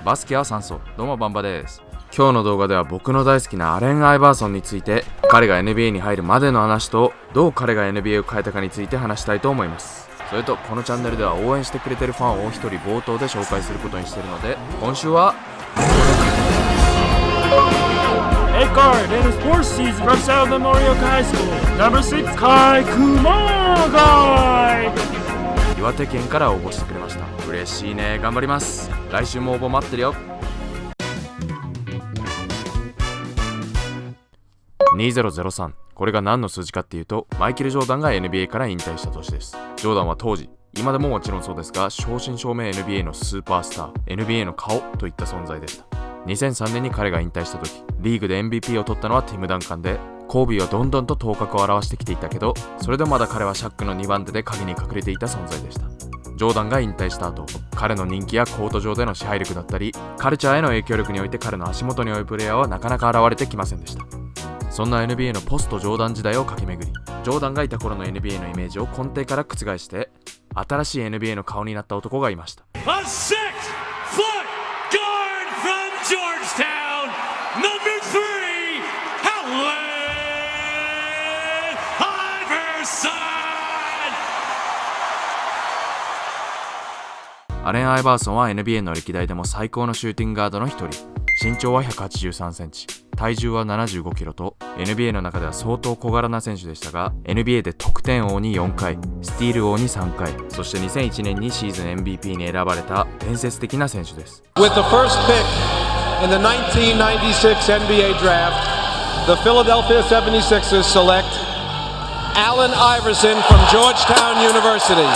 バスケは酸素。どうもバンバです。今日の動画では僕の大好きなアレン・アイバーソンについて、彼が NBA に入るまでの話とどう彼が NBA を変えたかについて話したいと思います。それとこのチャンネルでは応援してくれてるファンを一人冒頭で紹介することにしているので、今週は8 guard in his fourth season from South Memorial High School, number 6 Kai Kumagai。 岩手県から応募してくれました。嬉しいね。頑張ります。来週も応募待ってるよ。2003、これが何の数字かっていうと、マイケル・ジョーダンが NBA から引退した年です。ジョーダンは当時、今でももちろんそうですが、正真正銘 NBA のスーパースター、NBA の顔といった存在でした。2003年に彼が引退した時、リーグで MVP を取ったのはティム・ダンカンで、コービーはどんどんと頭角を現してきていたけど、それでもまだ彼はシャックの2番手で影に隠れていた存在でした。ジョーダンが引退した後、彼の人気やコート上での支配力だったり、カルチャーへの影響力において彼の足元に及ぶプレイヤーはなかなか現れてきませんでした。そんな NBA のポストジョーダン時代を駆け巡り、ジョーダンがいた頃の NBA のイメージを根底から覆して、新しい NBA の顔になった男がいました。A 6 foot guard from Georgetown, number 3, Allen Iverson。 アレン・アイバーソンは NBA の歴代でも最高のシューティングガードの一人。身長は183センチ、体重は75キロと NBA の中では相当小柄な選手でしたが、 NBA で得点王に4回、スティール王に3回、そして2001年にシーズン MVP に選ばれた伝説的な選手です。 With the first pick in the 1996 NBA draft, the Philadelphia 76ers select Allen Iverson from Georgetown University。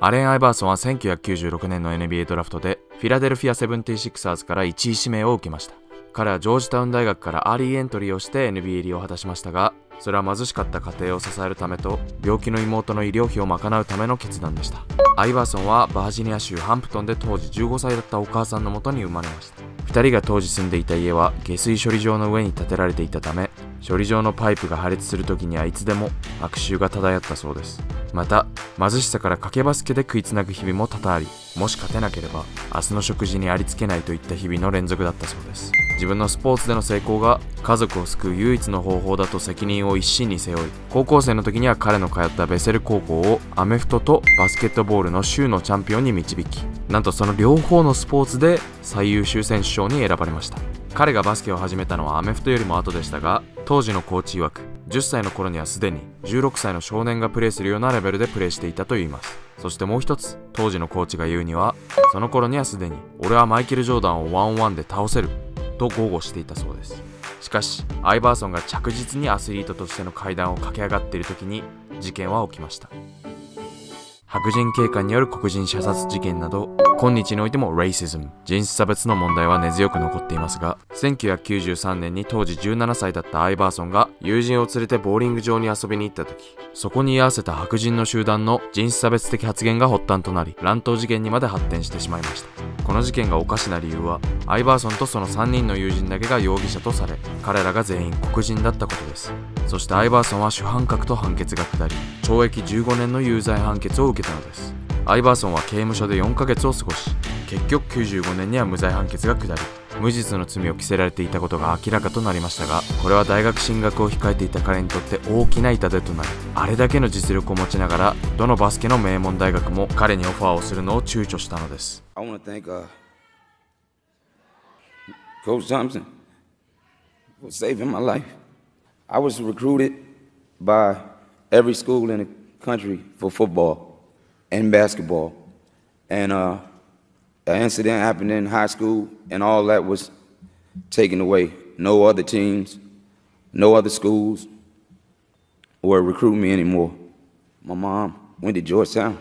アレン・アイバーソンは1996年の NBA ドラフトでフィラデルフィア 76ers から1位指名を受けました。彼はジョージタウン大学からアーリーエントリーをして NBA 入りを果たしましたが、それは貧しかった家庭を支えるためと病気の妹の医療費を賄うための決断でした。アイバーソンはバージニア州ハンプトンで当時15歳だったお母さんのもとに生まれました。2人が当時住んでいた家は下水処理場の上に建てられていたため、処理場のパイプが破裂するときにはいつでも悪臭が漂ったそうです。また貧しさから賭けバスケで食いつなぐ日々も多々あり、もし勝てなければ明日の食事にありつけないといった日々の連続だったそうです。自分のスポーツでの成功が家族を救う唯一の方法だと責任を一身に背負い、高校生の時には彼の通ったベセル高校をアメフトとバスケットボールの州のチャンピオンに導き、なんとその両方のスポーツで最優秀選手賞に選ばれました。彼がバスケを始めたのはアメフトよりも後でしたが、当時のコーチ曰く10歳の頃にはすでに16歳の少年がプレーするようなレベルでプレーしていたといいます。そしてもう一つ、当時のコーチが言うには、その頃にはすでに俺はマイケル・ジョーダンをワンオンワンで倒せると豪語していたそうです。しかしアイバーソンが着実にアスリートとしての階段を駆け上がっている時に事件は起きました。白人警官による黒人射殺事件など、今日においてもレイシズム、人種差別の問題は根強く残っていますが、1993年に当時17歳だったアイバーソンが友人を連れてボーリング場に遊びに行った時、そこに居合わせた白人の集団の人種差別的発言が発端となり、乱闘事件にまで発展してしまいました。この事件がおかしな理由は、アイバーソンとその3人の友人だけが容疑者とされ、彼らが全員黒人だったことです。そしてアイバーソンは主犯格と判決が下り、懲役15年の有罪判決を受けたのです。アイバーソンは刑務所で4ヶ月を過ごし、結局95年には無罪判決が下り、無実の罪を着せられていたことが明らかとなりましたが、これは大学進学を控えていた彼にとって大きな痛手となり、あれだけの実力を持ちながらどのバスケの名門大学も彼にオファーをするのを躊躇したのです。 I want to thank Coach Thompson for saving my life. I was recruited by every school in the country for football and basketball, and an incident happened in high school, and all that was taken away. No other teams, no other schools were recruiting me anymore. My mom went to Georgetown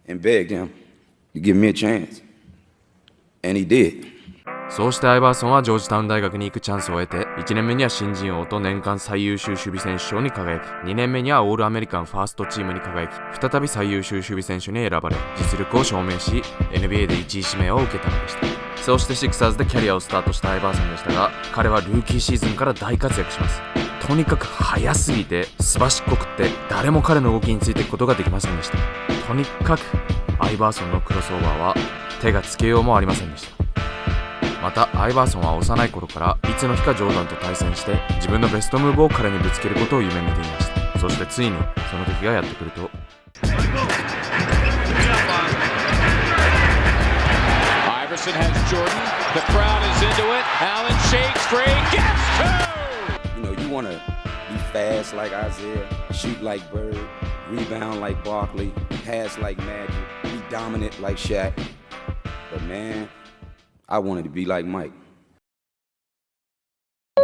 and begged him to give me a chance, and he did. そうしてアイバーソンはジョージタウン大学に行くチャンスを得て、1年目には新人王と年間最優秀守備選手賞に輝き、2年目にはオールアメリカンファーストチームに輝き、再び最優秀守備選手に選ばれ、実力を証明し NBA で1位指名を受けたのでした。そうしてシクサーズでキャリアをスタートしたアイバーソンでしたが、彼はルーキーシーズンから大活躍します。とにかく速すぎてすばしっこくって誰も彼の動きについていくことができませんでした。とにかくアイバーソンのクロスオーバーは手がつけようもありませんでした。またアイバーソンは幼い頃からいつの日かジョーダンと対戦して自分のベストムーブを彼にぶつけることを夢見ていました。そしてついにその時がやってくると、Iverson has Jordan. The crowd is into it. Allen shakes free. Gets two! You know, you want to be fast like Isaiah, shoot like Bird, rebound like Barkley, pass like Magic, be dominant like Shaq. But man, I wanted to be like Mike.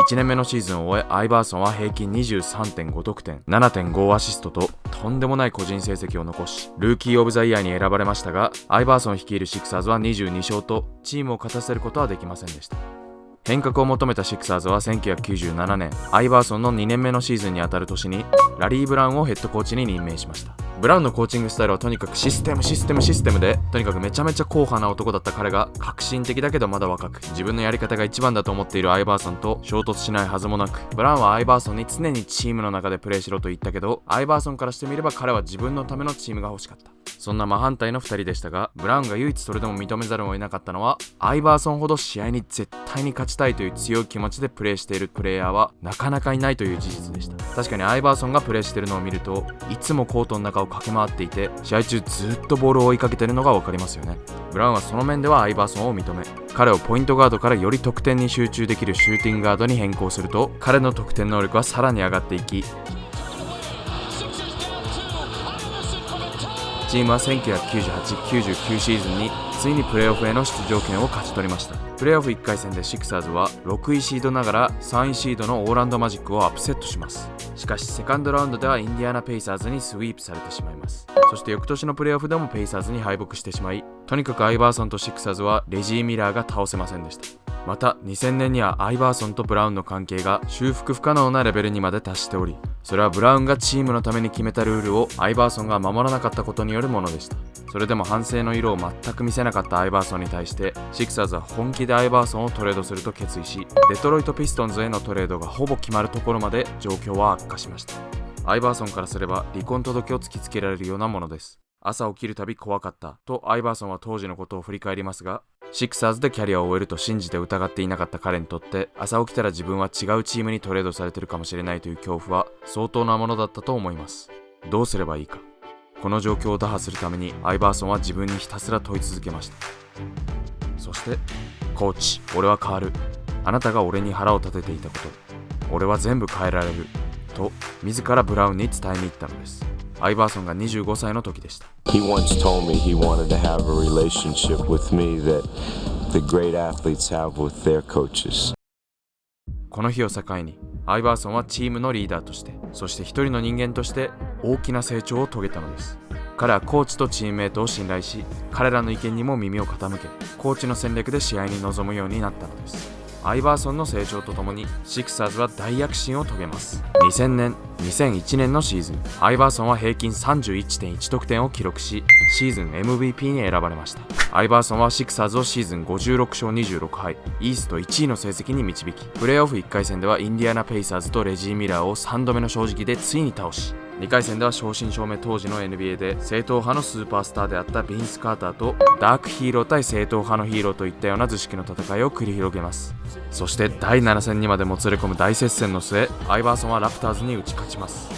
1年目のシーズンを終え、アイバーソンは平均 23.5 得点、7.5 アシストととんでもない個人成績を残し、ルーキーオブザイヤーに選ばれましたが、アイバーソン率いるシクサーズは22勝とチームを勝たせることはできませんでした。変革を求めたシクサーズは1997年、アイバーソンの2年目のシーズンにあたる年にラリー・ブラウンをヘッドコーチに任命しました。ブラウンのコーチングスタイルはとにかくシステムで、とにかくめちゃめちゃ硬派な男だった彼が革新的だけどまだ若く、自分のやり方が一番だと思っているアイバーソンと衝突しないはずもなく、ブラウンはアイバーソンに常にチームの中でプレーしろと言ったけど、アイバーソンからしてみれば彼は自分のためのチームが欲しかった。そんな真反対の2人でしたが、ブラウンが唯一それでも認めざるを得なかったのは、アイバーソンほど試合に絶対に勝ちたいという強い気持ちでプレーしているプレイヤーはなかなかいないという事実でした。確かにアイバーソンがプレーしているのを見ると、いつもコートの中を駆け回っていて、試合中ずっとボールを追いかけているのが分かりますよね。ブラウンはその面ではアイバーソンを認め、彼をポイントガードからより得点に集中できるシューティングガードに変更すると、彼の得点能力はさらに上がっていき、チームは1998-99シーズンについにプレーオフへの出場権を勝ち取りました。プレーオフ1回戦でシクサーズは6位シードながら3位シードのオーランドマジックをアップセットします。しかしセカンドラウンドではインディアナペイサーズにスイープされてしまいます。そして翌年のプレーオフでもペイサーズに敗北してしまい、とにかくアイバーソンとシクサーズはレジー・ミラーが倒せませんでした。また2000年にはアイバーソンとブラウンの関係が修復不可能なレベルにまで達しており、それはブラウンがチームのために決めたルールをアイバーソンが守らなかったことによるものでした。それでも反省の色を全く見せなかったアイバーソンに対してシクサーズは本気でアイバーソンをトレードすると決意し、デトロイトピストンズへのトレードがほぼ決まるところまで状況は悪化しました。アイバーソンからすれば離婚届を突きつけられるようなものです。朝起きるたび怖かったとアイバーソンは当時のことを振り返りますが、シクサーズでキャリアを終えると信じて疑っていなかった彼にとって、朝起きたら自分は違うチームにトレードされているかもしれないという恐怖は相当なものだったと思います。どうすればいいか。この状況を打破するためにアイバーソンは自分にひたすら問い続けました。そしてコーチ、俺は変わる。あなたが俺に腹を立てていたこと、俺は全部変えられると自らブラウンに伝えに行ったのです。アイバーソンが25歳の時でした。 He once told me he wanted to have a relationship with me that the great athletes have with their coaches. この日を境にアイバーソンはチームのリーダーとして、そして一人の人間として大きな成長を遂げたのです。彼はコーチとチームメイトを信頼し、彼らの意見にも耳を傾け、コーチの戦略で試合に臨むようになったのです。アイバーソンの成長とともにシクサーズは大躍進を遂げます。2000年、2001年のシーズン、アイバーソンは平均 31.1 得点を記録し、シーズン MVP に選ばれました。アイバーソンはシクサーズをシーズン56勝26敗、イースト1位の成績に導き、プレーオフ1回戦ではインディアナペイサーズとレジー・ミラーを3度目の正直でついに倒し、2回戦では正真正銘当時の NBA で正統派のスーパースターであったビンス・カーターとダークヒーロー対正統派のヒーローといったような図式の戦いを繰り広げます。そして第7戦にまでもつれ込む大接戦の末、アイバーソンはラプターズに打ち勝ちます。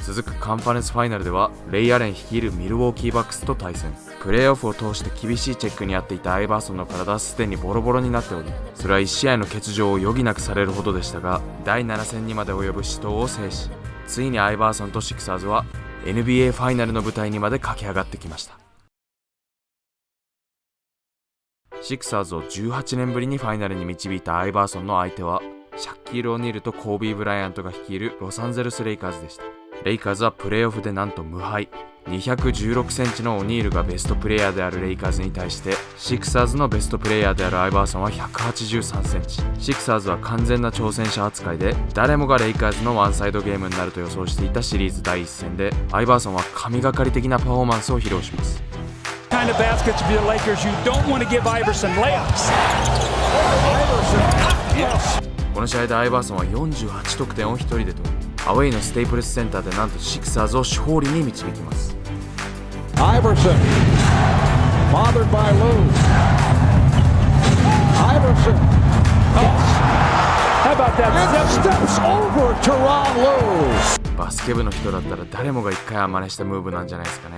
続くカンファレンスファイナルではレイ・アレン率いるミルウォーキーバックスと対戦。プレーオフを通して厳しいチェックにあっていたアイバーソンの体はすでにボロボロになっており、それは1試合の欠場を余儀なくされるほどでしたが、第7戦にまで及ぶ死闘を制し、ついにアイバーソンとシクサーズは NBA ファイナルの舞台にまで駆け上がってきました。シクサーズを18年ぶりにファイナルに導いたアイバーソンの相手はシャッキール・オニールとコービー・ブライアントが率いるロサンゼルス・レイカーズでした。レイカーズはプレーオフでなんと無敗。216センチのオニールがベストプレイヤーであるレイカーズに対して、シクサーズのベストプレイヤーであるアイバーソンは183センチ。シクサーズは完全な挑戦者扱いで、誰もがレイカーズのワンサイドゲームになると予想していたシリーズ第1戦で、アイバーソンは神がかり的なパフォーマンスを披露します。Kind of baskets for the Lakers, you don't want to give Iverson layups. この試合でアイバーソンは48得点を1人で取り、アウェイのステイプレスセンターでなんとシクサーズを勝利に導きます。Iverson, bothered by Lou. Iverson. How about that? And steps over Tyronn Lue. バスケ部の人だったら誰もが一回は真似したムーブなんじゃないですかね。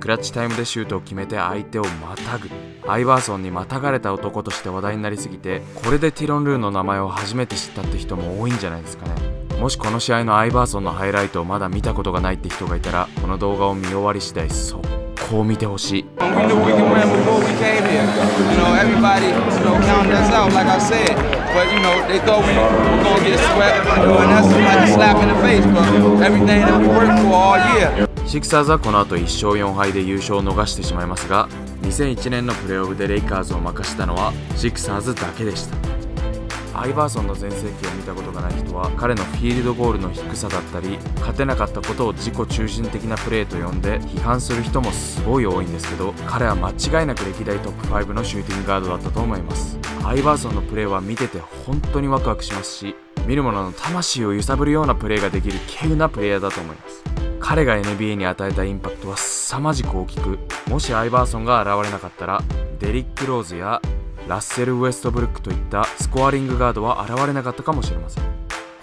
クラッチタイムでシュートを決めて相手をまたぐ。アイバーソンにまたがれた男として話題になりすぎて、これでティロン・ルーの名前を初めて知ったって人も多いんじゃないですかね。もしこの試合のアイバーソンのハイライトをまだ見たことがないって人がいたら、この動画を見終わり次第速攻見てほしい。We knew we could win before we came here. Everybody, counted us out, like I said. But, they thought we were going to get swept, and that's like a slap in the face. But everything that we worked for all year. シクサーズはこの後1勝4敗で優勝を逃してしまいますが、2001年のプレーオフでレイカーズを任したのはシクサーズだけでした。アイバーソンの全盛期を見たことがない人は、彼のフィールドゴールの低さだったり、勝てなかったことを自己中心的なプレーと呼んで批判する人もすごい多いんですけど、彼は間違いなく歴代トップ5のシューティングガードだったと思います。アイバーソンのプレーは見てて本当にワクワクしますし、見る者の魂を揺さぶるようなプレーができる稀有なプレイヤーだと思います。彼が NBA に与えたインパクトは凄まじく大きく、もしアイバーソンが現れなかったらデリック・ローズやラッセル・ウェストブルックといったスコアリングガードは現れなかったかもしれません。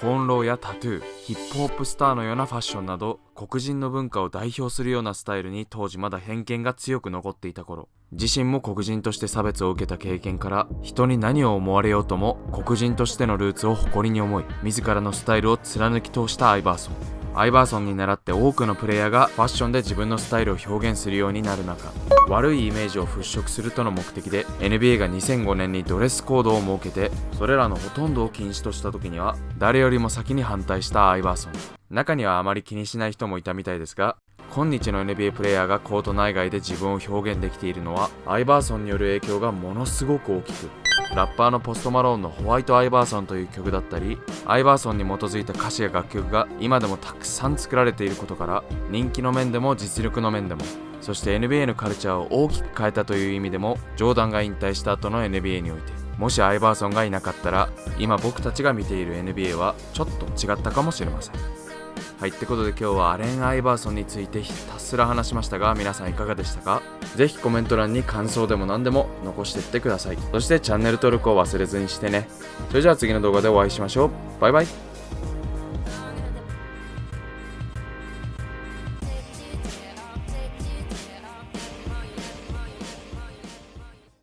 コーンローやタトゥー、ヒップホップスターのようなファッションなど、黒人の文化を代表するようなスタイルに当時まだ偏見が強く残っていた頃、自身も黒人として差別を受けた経験から、人に何を思われようとも黒人としてのルーツを誇りに思い、自らのスタイルを貫き通したアイバーソン。アイバーソンに倣って多くのプレイヤーがファッションで自分のスタイルを表現するようになる中、悪いイメージを払拭するとの目的で NBA が2005年にドレスコードを設けて、それらのほとんどを禁止とした時には誰よりも先に反対したアイバーソン。中にはあまり気にしない人もいたみたいですが、今日の NBA プレイヤーがコート内外で自分を表現できているのはアイバーソンによる影響がものすごく大きく、ラッパーのポストマローンのホワイトアイバーソンという曲だったり、アイバーソンに基づいた歌詞や楽曲が今でもたくさん作られていることから、人気の面でも実力の面でも、そして NBA のカルチャーを大きく変えたという意味でも、ジョーダンが引退した後の NBA において、もしアイバーソンがいなかったら、今僕たちが見ている NBA はちょっと違ったかもしれません。はい、ってことで今日はアレン・アイバーソンについてひたすら話しましたが、皆さんいかがでしたか？ぜひコメント欄に感想でも何でも残していってください。そしてチャンネル登録を忘れずにしてね。それじゃあ次の動画でお会いしましょう。バイバイ。